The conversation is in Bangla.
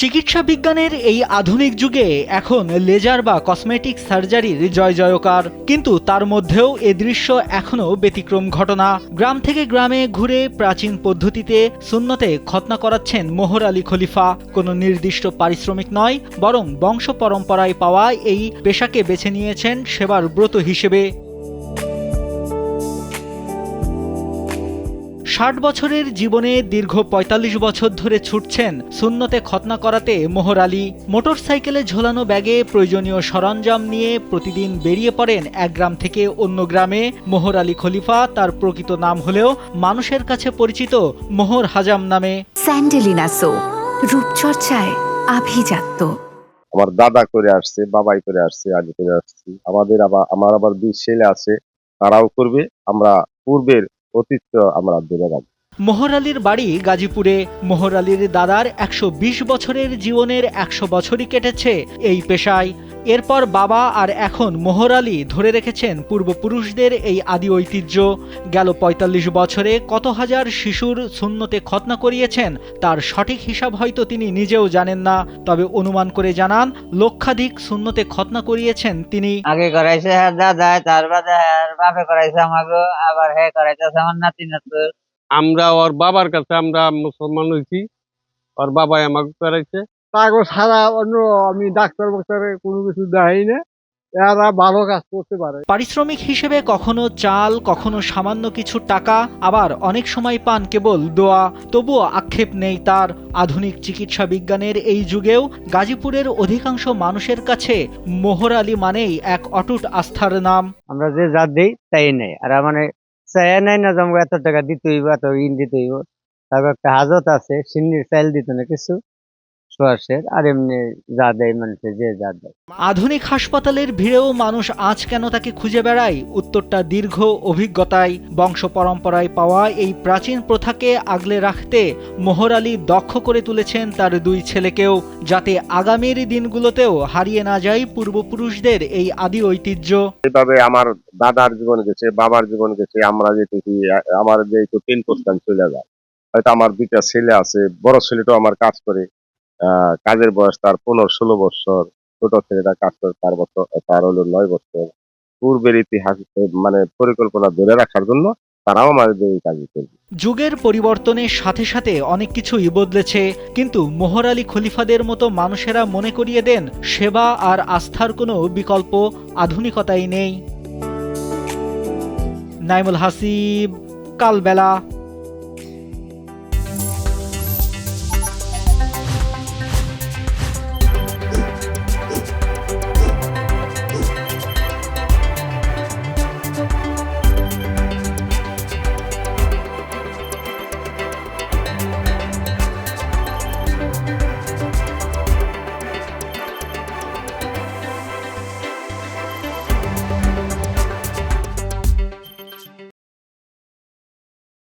চিকিৎসা বিজ্ঞানের এই আধুনিক যুগে এখন লেজার বা কসমেটিক সার্জারির জয়জয়কার, কিন্তু তার মধ্যেও এ দৃশ্য এখনও ব্যতিক্রম ঘটনা। গ্রাম থেকে গ্রামে ঘুরে প্রাচীন পদ্ধতিতে সুন্নতে খতনা করাচ্ছেন মোহর আলী খলিফা। কোনো নির্দিষ্ট পারিশ্রমিক নয়, বরং বংশ পরম্পরায় পাওয়া এই পেশাকে বেছে নিয়েছেন সেবার ব্রত হিসেবে। ৬০ বছরের জীবনে দীর্ঘ ৪৫ বছর ধরে ছুটছেন সুন্নতে খতনা করাতে মোহর আলী। মোটরসাইকেলে ঝোলানো ব্যাগে প্রয়োজনীয় সরঞ্জাম নিয়ে প্রতিদিন বেরিয়ে পড়েন এক গ্রাম থেকে অন্য গ্রামে। মোহর আলী খলিফা তার প্রকৃত নাম হলেও মানুষের কাছে পরিচিত মোহর হাজাম নামে। স্যান্ডেলিনা সো, রূপচর্চায় আভিজাত্য। আমার দাদা করে আসছে, বাবাই করে আসছে, আগে করে আসছি। আমার আবার ২ ছেলে আছে, তারাও করবে। আমরা পূর্বের অতীত আমরা ধরে রাখবো। মোহর আলীর বাড়ি গাজীপুরে। মোহর আলীর দাদার ১২০ বছরের জীবনের ১০০ বছরই কেটেছে এই পেশায়। এরপর বাবা আর এখন মোহর আলী ধরে রেখেছেন পূর্বপুরুষদের এই আদি ঐতিহ্য। গেল ৪৫ বছরে কত হাজার শিশুর সুন্নতে খতনা করিয়েছেন তার সঠিক হিসাব হয়তো তিনি নিজেও জানেন না, তবে অনুমান করে জানান লক্ষাধিক সুন্নতে খতনা করিয়েছেন তিনি। আগে করাইছে হ্যাঁ দাদা, তার বাদে হ্যাঁ বাপে করাইছে আমাকে, আবার হ্যাঁ করাইতেছে আমার নাতি নাতুর। আমরা ওর বাবার কাছে আমরা মুসলমান হয়েছি, ওর বাবাই আমাকে করাইছে। তাকে ছাড়া অন্য আমি ডাক্তার কোনো কিছু দেখাই না, এরা ভালো কাজ করতে পারে। পারিশ্রমিক হিসেবে কখনো চাল, কখনো সামান্য কিছু টাকা, আবার অনেক সময় পান কেবল দোয়া। তবুও আক্ষেপ নেই তার। আধুনিক চিকিৎসা বিজ্ঞানের এই যুগেও গাজীপুরের অধিকাংশ মানুষের কাছে মোহর আলী মানেই এক অটুট আস্থার নাম। আমরা যে যা দেই তাই নেই, আর মানে চাই নাই না যে আমাকে এত টাকা দিতে হইব, এত ঋণ দিতে হইব। তারপর একটা হাজত আছে, সিন্নির চাইল দিত না কিছু সোয়াশের, আর এমনি যা দেয় মানুষের যে যা দেয়। আধুনিক হাসপাতালের ভিড়েও মানুষ আজ কেন তাকে খুঁজে বেড়ায়? উত্তরটা দীর্ঘ অভিজ্ঞতায়। বংশ পরম্পরায় পাওয়া এই প্রাচীন প্রথাকে আগলে রাখতে মোহর আলী দক্ষ করে তুলেছেন তার ২ ছেলেকেও, যাতে আগামীর দিনগুলোতেও হারিয়ে না যায় পূর্বপুরুষদের এই আদি ঐতিহ্য। এভাবে আমার দাদার জীবন গেছে, বাবার জীবন গেছে, আমরা যেটুকু আমার যেহেতু 10% চলে যায়। হয়তো আমার ২টা ছেলে আছে, বড় ছেলেটাও আমার কাজ করে। কাজের বয়স তার ১৫-১৬ বছর, ছোট ছেলেটা কাজ করে তার হলো ৯ বছর। পূর্বের ইতিহাস মানে পরিকল্পনা ধরে রাখার জন্য তারাও আমাদের এই কাজ করবে। যুগের পরিবর্তনের সাথে সাথে অনেক কিছুই বদলেছে, কিন্তু মোহর আলী খলিফাদের মতো মানুষেরা মনে করিয়ে দেন সেবা আর আস্থার কোনো বিকল্প আধুনিকতাই নেই। নাইমুল হাসিব, কালবেলা।